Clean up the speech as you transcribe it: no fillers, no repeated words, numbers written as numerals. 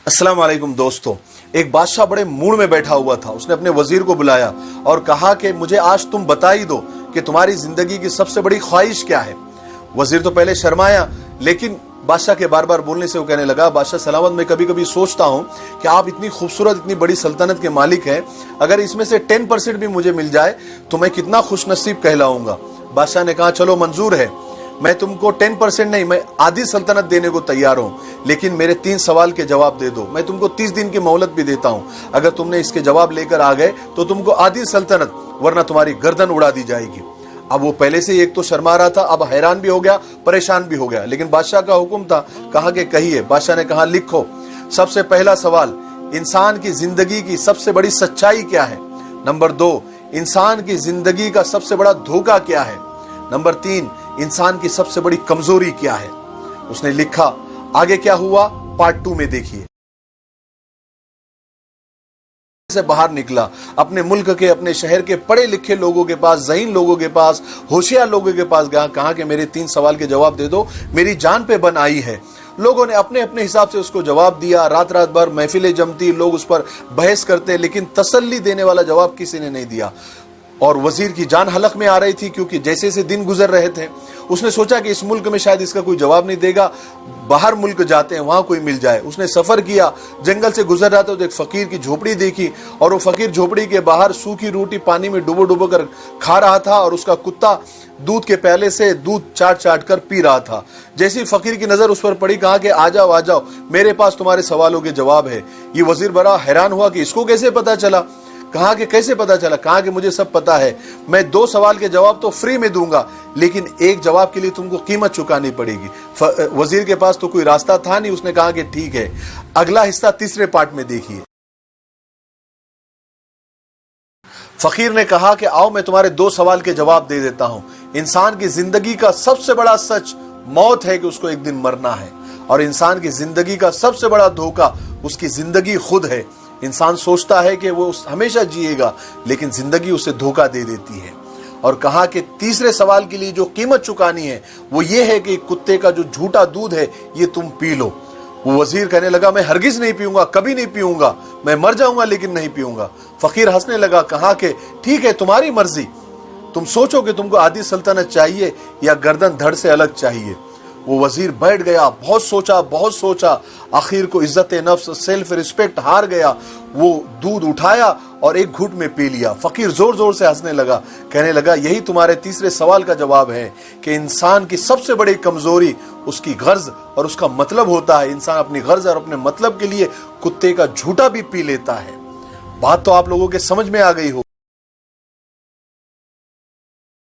अस्सलाम वालेकुम दोस्तों, एक बादशाह बड़े मूड में बैठा हुआ था। उसने अपने वजीर को बुलाया और कहा कि मुझे आज तुम बता ही दो कि तुम्हारी जिंदगी की सबसे बड़ी ख्वाहिश क्या है। वजीर तो पहले शर्माया, लेकिन बादशाह के बार बार बोलने से वो कहने लगा, बादशाह सलामत, मैं कभी कभी सोचता हूँ कि आप इतनी खूबसूरत, इतनी बड़ी सल्तनत के मालिक हैं, अगर इसमें से 10% भी मुझे मिल जाए तो मैं कितना खुश नसीब कहलाऊंगा। बादशाह ने कहा, चलो मंजूर है, मैं तुमको 10% नहीं, मैं आधी सल्तनत देने को तैयार हूं, लेकिन मेरे 3 सवाल के जवाब दे दो। मैं तुमको 30 दिन की मोहलत भी देता हूं, अगर तुमने इसके जवाब लेकर आ गए तो तुमको आधी सल्तनत, वरना तुम्हारी गर्दन उड़ा दी जाएगी। अब वो पहले से ही एक तो शर्मा रहा था, अब हैरान भी हो गया, परेशान भी हो गया, लेकिन बादशाह का हुक्म था, कहा कि कहिए। बादशाह ने कहा, लिखो, सबसे पहला सवाल, इंसान की जिंदगी की सबसे बड़ी सच्चाई क्या है। नंबर 2, इंसान की जिंदगी का सबसे बड़ा धोखा क्या है। नंबर 3, इंसान की सबसे बड़ी कमजोरी क्या है। उसने लिखा। आगे क्या हुआ पार्ट 2 में देखिए। से बाहर निकला, अपने मुल्क के, अपने शहर के पढ़े लिखे लोगों के पास, ज़हीन लोगों के पास, होशियार लोगों के पास गया, कहा कि मेरे 3 सवाल के जवाब दे दो, मेरी जान पे बन आई है। लोगों ने अपने अपने हिसाब से उसको जवाब दिया। रात रात भर महफिलें जमती, लोग उस पर बहस करते, लेकिन तसल्ली देने वाला जवाब किसी ने नहीं दिया। और वजीर की जान हलक में आ रही थी, क्योंकि जैसे जैसे दिन गुजर रहे थे, उसने सोचा कि इस मुल्क में शायद इसका कोई जवाब नहीं देगा, बाहर मुल्क जाते हैं, वहां कोई मिल जाए। उसने सफर किया, जंगल से गुजर रहा था तो एक फकीर की झोपड़ी देखी, और वो फकीर झोपड़ी के बाहर सूखी रोटी पानी में डुबो डुबो कर खा रहा था, और उसका कुत्ता दूध के प्याले से दूध चाट चाट कर पी रहा था। जैसी फकीर की नजर उस पर पड़ी, कहा कि आ जाओ, मेरे पास तुम्हारे सवालों के जवाब है। ये वजीर बड़ा हैरान हुआ कि इसको कैसे पता चला। कहा कि कैसे पता चला। कहा कि मुझे सब पता है, मैं 2 सवाल के जवाब तो फ्री में दूंगा, लेकिन एक जवाब के लिए तुमको कीमत चुकानी पड़ेगी। वजीर के पास तो कोई रास्ता था नहीं। उसने कहा कि ठीक है, अगला हिस्सा तीसरे पार्ट में देखिए। फकीर ने कहा कि आओ, मैं तुम्हारे 2 सवाल के जवाब दे देता हूं। इंसान की जिंदगी का सबसे बड़ा सच मौत है कि उसको एक दिन मरना है, और इंसान की जिंदगी का सबसे बड़ा धोखा उसकी जिंदगी खुद है। इंसान सोचता है कि वो हमेशा जिएगा, लेकिन जिंदगी उसे धोखा दे देती है। और कहा कि तीसरे सवाल के लिए जो कीमत चुकानी है वो ये है कि कुत्ते का जो झूठा दूध है ये तुम पी लो। वो वजीर कहने लगा, मैं हरगिज नहीं पीऊंगा, कभी नहीं पीऊंगा, मैं मर जाऊंगा लेकिन नहीं पीऊंगा। फकीर हंसने लगा, कहा कि ठीक है, तुम्हारी मर्जी, तुम सोचो कि तुमको आधी सल्तनत चाहिए या गर्दन धड़ से अलग चाहिए। वो वजीर बैठ गया, बहुत सोचा, आखिर को इज्जत नफ्स, सेल्फ रिस्पेक्ट हार गया। वो दूध उठाया और एक घूंट में पी लिया। फकीर जोर जोर से हंसने लगा, कहने लगा, यही तुम्हारे तीसरे सवाल का जवाब है कि इंसान की सबसे बड़ी कमजोरी उसकी गर्ज और उसका मतलब होता है। इंसान अपनी गर्ज और अपने मतलब के लिए कुत्ते का झूठा भी पी लेता है। बात तो आप लोगों के समझ में आ गई हो।